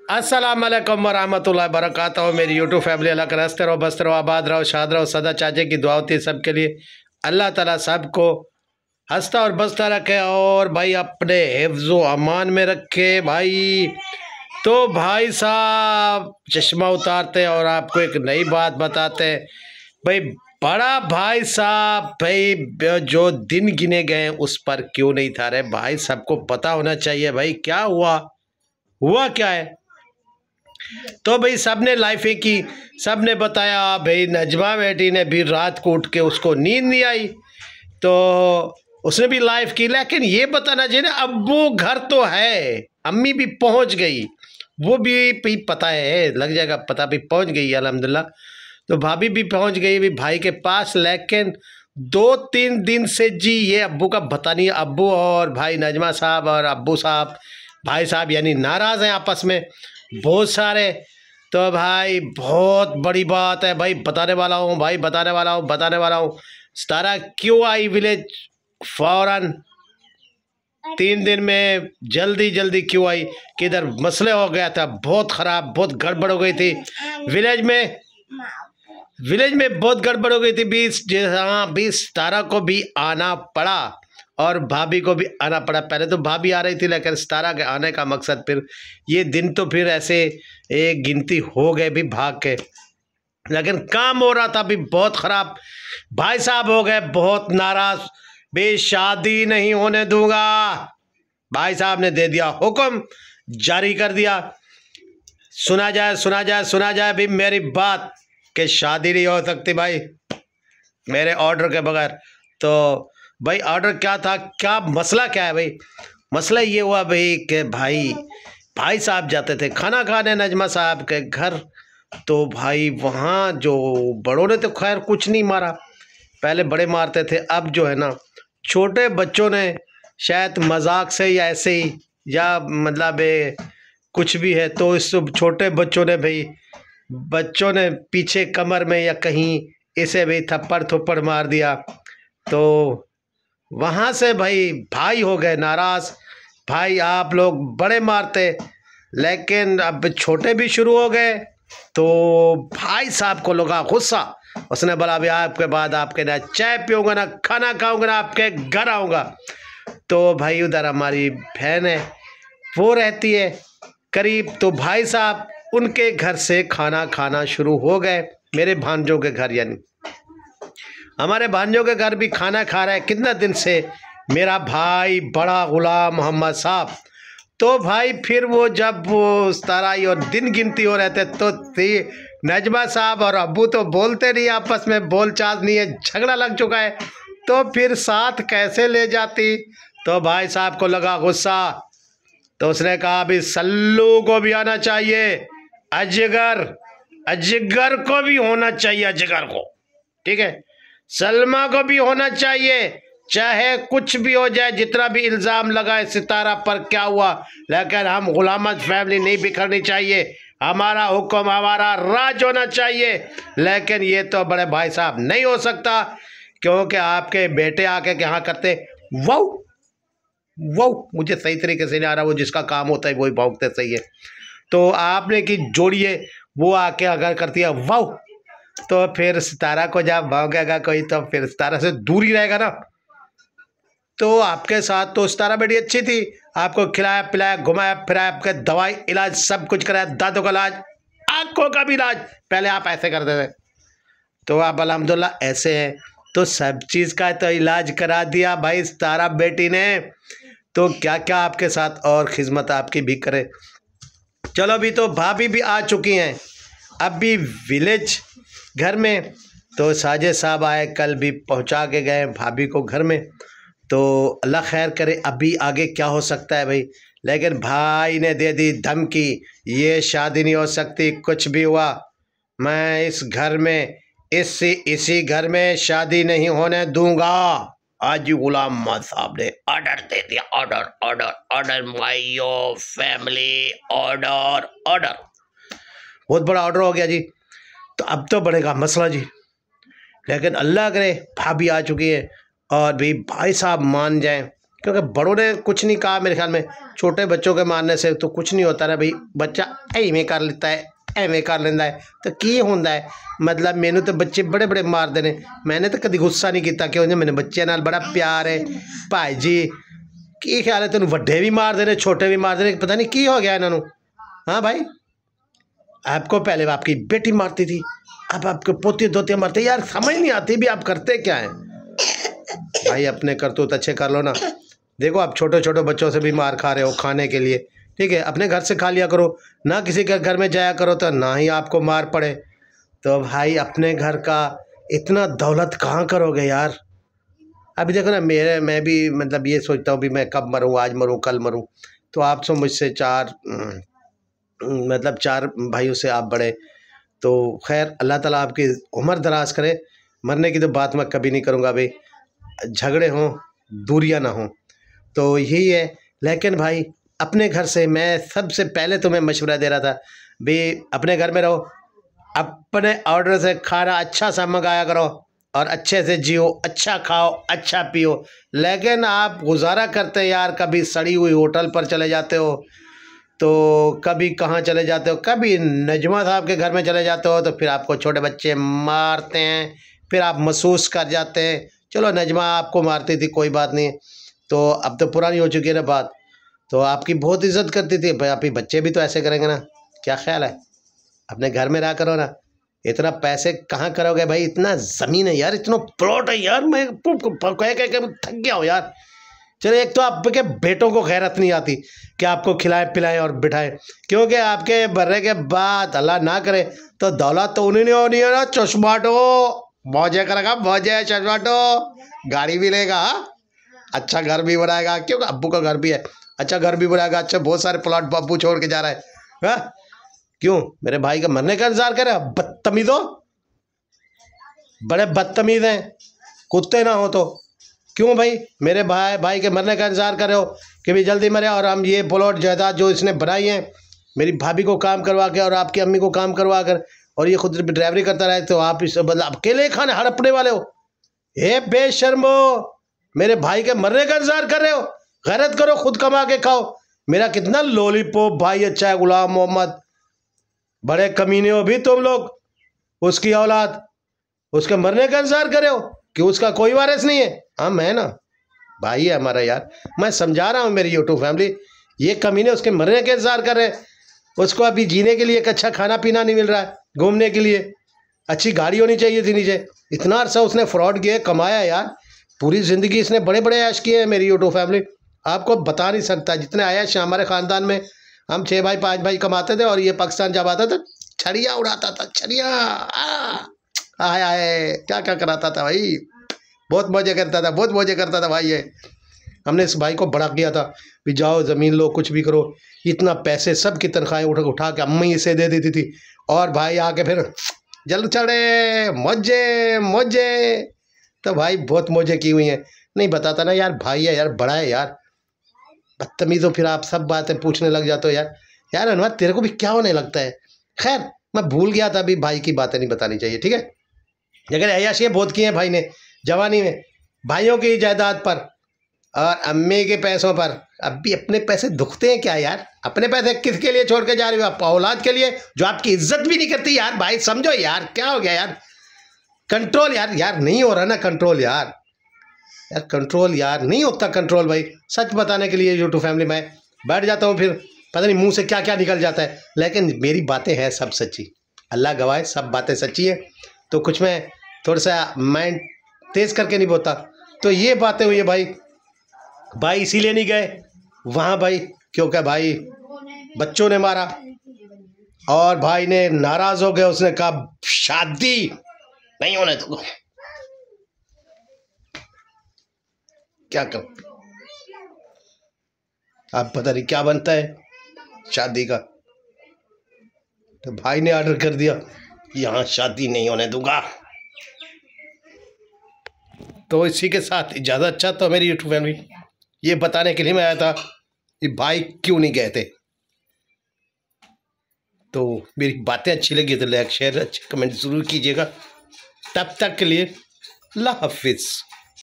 अस्सलाम वालेकुम वरहमतुल्लाहि वबरकातुहू। मेरी यूट्यूब फैमिली, अल्लाह का हंसते रहो, बसते रहो, आबाद रहो, शाद रहो, सदा चाचे की दुआ होती है सबके लिए। अल्लाह ताला सबको हंसता और बसता रखे और भाई अपने हिफ्ज़ो अमान में रखे भाई। तो भाई साहब चश्मा उतारते और आपको एक नई बात बताते भाई। बड़ा भाई साहब भाई जो दिन गिने गए उस पर क्यों नहीं था रहे भाई, सबको पता होना चाहिए भाई क्या हुआ, हुआ क्या है। तो भाई सबने लाइफे की, सबने बताया भाई नजमा बेटी ने भी रात को उठ के उसको नींद नहीं आई तो उसने भी लाइफ की। लेकिन ये बताना चाहिए ना, अब्बू घर तो है, अम्मी भी पहुंच गई, वो भी पता है लग जाएगा पता, भी पहुंच गई अल्हम्दुलिल्लाह। तो भाभी भी पहुंच गई भी भाई के पास। लेकिन 2-3 दिन से जी ये अब्बू का पता नहीं, अब्बू और भाई नजमा साहब और अब्बू साहब भाई साहब यानी नाराज़ हैं आपस में बहुत सारे। तो भाई बहुत बड़ी बात है भाई, बताने वाला हूँ भाई, बताने वाला हूँ। सितारा क्यों आई विलेज फौरन 3 दिन में, जल्दी जल्दी क्यों आई, किधर मसले हो गया था, बहुत ख़राब, बहुत गड़बड़ हो गई थी विलेज में। विलेज में बहुत गड़बड़ हो गई थी 20 सितारा को भी आना पड़ा और भाभी को भी आना पड़ा। पहले तो भाभी आ रही थी लेकिन सितारा के आने का मकसद फिर ये दिन तो फिर ऐसे एक गिनती हो गए भी भाग के। लेकिन काम हो रहा था भी बहुत ख़राब। भाई साहब हो गए बहुत नाराज़ भी, शादी नहीं होने दूंगा। भाई साहब ने दे दिया हुक्म, जारी कर दिया, सुना जाए सुना जाए सुना जाए भी मेरी बात कि शादी नहीं हो सकती भाई मेरे ऑर्डर के बगैर। तो भाई ऑर्डर क्या था, क्या मसला क्या है भाई। मसला ये हुआ भाई कि भाई साहब जाते थे खाना खाने नजमा साहब के घर। तो भाई वहाँ जो बड़ों ने तो खैर कुछ नहीं मारा, पहले बड़े मारते थे, अब जो है ना छोटे बच्चों ने शायद मजाक से या ऐसे ही या मतलब कुछ भी है, तो इस छोटे बच्चों ने पीछे कमर में या कहीं इसे भी थप्पड़ थप्पड़ मार दिया। तो वहाँ से भाई हो गए नाराज़, भाई आप लोग बड़े मारते, लेकिन अब छोटे भी शुरू हो गए। तो भाई साहब को लगा गुस्सा, उसने बोला अभी आपके बाद आपके ना चाय पीऊँगा ना खाना खाऊंगा ना आपके घर आऊँगा। तो भाई उधर हमारी बहन है वो रहती है करीब, तो भाई साहब उनके घर से खाना खाना शुरू हो गए, मेरे भांजों के घर, यानी हमारे भांजों के घर भी खाना खा रहा है कितना दिन से मेरा भाई बड़ा गुलाम मोहम्मद साहब। तो भाई फिर वो जब वो सताराई और दिन गिनती हो रहे थे तो नजमा साहब और अब्बू तो बोलते नहीं, आपस में बोलचाल नहीं है, झगड़ा लग चुका है, तो फिर साथ कैसे ले जाती। तो भाई साहब को लगा गुस्सा, तो उसने कहा अभी सल्लू को भी आना चाहिए, अजगर को भी होना चाहिए, अजगर को, ठीक है, सलमा को भी होना चाहिए, चाहे कुछ भी हो जाए, जितना भी इल्ज़ाम लगाए सितारा पर क्या हुआ, लेकिन हम गुलामत फैमिली नहीं बिखरनी चाहिए, हमारा हुक्म हमारा राज होना चाहिए। लेकिन ये तो बड़े भाई साहब नहीं हो सकता, क्योंकि आपके बेटे आके यहाँ करते वाउ, मुझे सही तरीके से नहीं आ रहा, वो जिसका काम होता है वही भौंकते सही है। तो आपने की जोड़िए वो आके अगर करती है वाउ, तो फिर सितारा को जब भौंकेगा कोई तो फिर सितारा से दूर ही रहेगा ना। तो आपके साथ तो सितारा बेटी अच्छी थी, आपको खिलाया पिलाया घुमाया फिराया, आपके दवाई इलाज सब कुछ कराया, दांतों का इलाज, आँखों का भी इलाज, पहले आप ऐसे करते थे, तो आप अल्हम्दुलिल्लाह ऐसे हैं, तो सब चीज़ का तो इलाज करा दिया भाई सितारा बेटी ने। तो क्या क्या आपके साथ और खिदमत आपकी भी करे। चलो अभी तो भाभी भी आ चुकी हैं, अब भी विलेज घर में, तो साजिद साहब आए कल भी पहुंचा के गए भाभी को घर में। तो अल्लाह खैर करे अभी आगे क्या हो सकता है भाई। लेकिन भाई ने दे दी धमकी, ये शादी नहीं हो सकती, कुछ भी हुआ मैं इस घर में इसी घर में शादी नहीं होने दूंगा। आज ही गुलाम मोहम्मद साहब ने ऑर्डर दे दिया, ऑर्डर मायो फैमिली, ऑर्डर बहुत बड़ा ऑर्डर हो गया जी। तो अब तो बढ़ेगा मसला जी, लेकिन अल्लाह करे भाभी आ चुकी है और भी भाई साहब मान जाएं क्योंकि बड़ों ने कुछ नहीं कहा मेरे ख्याल में, छोटे बच्चों के मारने से तो कुछ नहीं होता ना भाई, बच्चा एवें कर लेता है, एवें कर लेंदा है तो की होंदा है। मतलब मैनू तो बच्चे बड़े बड़े मार देने, मैंने तो कभी गुस्सा नहीं किया, क्योंकि मैंने बच्चे नाल बड़ा प्यार है। भाई जी की ख्याल है, तेन वड्डे भी मार देने छोटे भी मार देने, पता नहीं की हो गया इन्हों। हाँ भाई, आपको पहले आपकी बेटी मारती थी, अब आपके पोते दोतियाँ मारते, यार समझ नहीं आती भी आप करते क्या हैं भाई। अपने करतूत अच्छे कर लो ना। देखो आप छोटे छोटे बच्चों से भी मार खा रहे हो खाने के लिए, ठीक है, अपने घर से खा लिया करो ना, किसी के घर में जाया करो तो ना ही आपको मार पड़े। तो भाई अपने घर का इतना दौलत कहाँ करोगे यार। अभी देखो ना, मैं भी मतलब ये सोचता हूँ भी मैं कब मरूँ, आज मरूँ कल मरूँ। तो आप सो मुझसे मतलब 4 भाइयों से आप बड़े। तो खैर अल्लाह ताला आपकी उम्र दराज करे। मरने की तो बात मैं कभी नहीं करूँगा भाई, झगड़े हों दूरियां ना हों, तो यही है। लेकिन भाई अपने घर से मैं सबसे पहले तुम्हें मशवरा दे रहा था भाई, अपने घर में रहो, अपने ऑर्डर से खाना अच्छा सा मंगाया करो और अच्छे से जियो, अच्छा खाओ अच्छा पियो। लेकिन आप गुजारा करते यार, कभी सड़ी हुई होटल पर चले जाते हो, तो कभी कहाँ चले जाते हो, कभी नजमा साहब के घर में चले जाते हो, तो फिर आपको छोटे बच्चे मारते हैं, फिर आप महसूस कर जाते हैं। चलो नजमा आपको मारती थी कोई बात नहीं, तो अब तो पुरानी हो चुकी है ना बात, तो आपकी बहुत इज्जत करती थी भाई, आपके बच्चे भी तो ऐसे करेंगे ना। क्या ख्याल है, अपने घर में रहा करो ना। इतना पैसे कहाँ करोगे भाई, इतना ज़मीन है यार, इतना प्लॉट है यार, मैं कह कह के थक गया हूँ यार। चलिए, एक तो आपके बेटों को गैरत नहीं आती कि आपको खिलाएं पिलाएं और बिठाएं, क्योंकि आपके बर्रे के बाद अल्लाह ना करे तो दौलत तो उन्हीं ने होनी है ना। चश्माटो मौजे करेगा, मौजे चश्माटो, गाड़ी भी लेगा, अच्छा घर भी बनाएगा, क्योंकि अब्बू का घर भी है, अच्छा घर भी बनाएगा, अच्छा बहुत सारे प्लॉट अब्बू छोड़ के जा रहा है। हाँ? क्यों मेरे भाई का मरने का इंतजार करे, बदतमीजो, बड़े बदतमीज हैं, कुत्ते ना हो तो। क्यों भाई मेरे भाई के मरने का इंतजार कर रहे हो कि भी जल्दी मरे, और हम ये प्लॉट जायदाद जो इसने बनाई है मेरी भाभी को काम करवा के और आपकी अम्मी को काम करवा कर, और ये खुद ड्राइवरी करता रहे, तो आप इस मतलब अकेले खाने हड़पने वाले हो। हे बेशर्मो, मेरे भाई के मरने का इंतजार कर रहे हो, गैरत करो, खुद कमा के खाओ। मेरा कितना लॉलीपॉप भाई अच्छा है, गुलाम मोहम्मद, बड़े कमीने हो भी तुम लोग, उसकी औलाद, उसके मरने का इंतजार कर रहे हो कि उसका कोई वारिस नहीं है। हाँ मैं ना, भाई है हमारा यार, मैं समझा रहा हूँ मेरी यूट्यूब फैमिली, ये कमीने उसके मरने के इंतजार कर रहे हैं। उसको अभी जीने के लिए एक अच्छा खाना पीना नहीं मिल रहा है, घूमने के लिए अच्छी गाड़ी होनी चाहिए थी नीचे। इतना अरसा उसने फ्रॉड किया कमाया यार, पूरी ज़िंदगी इसने बड़े बड़े ऐश किए हैं मेरी यूट्यूब फैमिली, आपको बता नहीं सकता जितने ऐश हमारे ख़ानदान में। हम 6 भाई 5 भाई कमाते थे, और ये पाकिस्तान जब आता था छड़िया उड़ाता था, छड़िया आए आए क्या क्या कराता था भाई, बहुत मजे करता था, बहुत मजे करता था भाई ये। हमने इस भाई को बड़ा किया था भी जाओ ज़मीन लो कुछ भी करो, इतना पैसे सबकी तनख्वाहें उठा के अम्मी इसे दे देती थी, और भाई आके फिर जल चढ़े मौजे मौजे। तो भाई बहुत मौजे की हुई हैं, नहीं बताता ना यार, भाई है यार, बड़ा है यार, बदतमीज हो, फिर आप सब बातें पूछने लग जाते हो यार। यार अनवर तेरे को भी क्या होने लगता है। खैर मैं भूल गया था, अभी भाई की बातें नहीं बतानी चाहिए, ठीक है। लेकिन अय्याशियाँ बहुत की हैं भाई ने जवानी में, भाइयों की जायदाद पर और अम्मी के पैसों पर। अब भी अपने पैसे दुखते हैं क्या यार, अपने पैसे किसके लिए छोड़ के जा रहे हो आप, औलाद के लिए जो आपकी इज्जत भी नहीं करती यार। भाई समझो यार, क्या हो गया यार, कंट्रोल यार, यार नहीं हो रहा ना कंट्रोल यार, यार कंट्रोल यार नहीं होता कंट्रोल भाई। सच बताने के लिए यूट्यूब फैमिली में बैठ जाता हूँ, फिर पता नहीं मुंह से क्या क्या निकल जाता है, लेकिन मेरी बातें हैं सब सच्ची, अल्लाह गवाह सब बातें सच्ची है। तो कुछ मैं थोड़ा सा माइंड तेज़ करके नहीं बोलता, तो ये बातें हुई है भाई। भाई इसीलिए नहीं गए वहाँ भाई, क्योंकि भाई बच्चों ने मारा, और भाई ने नाराज़ हो गए, उसने कहा शादी नहीं होने दूंगा। क्या कर, अब पता नहीं क्या बनता है शादी का, तो भाई ने ऑर्डर कर दिया यहाँ शादी नहीं होने दूंगा। तो इसी के साथ इजाज़त चाहता हूँ मेरी यूट्यूब फैमिली, ये बताने के लिए मैं आया था कि भाई क्यों नहीं गए थे। तो मेरी बातें अच्छी लगी तो लाइक शेयर अच्छे कमेंट ज़रूर कीजिएगा। तब तक के लिए अल्लाह हाफिज़।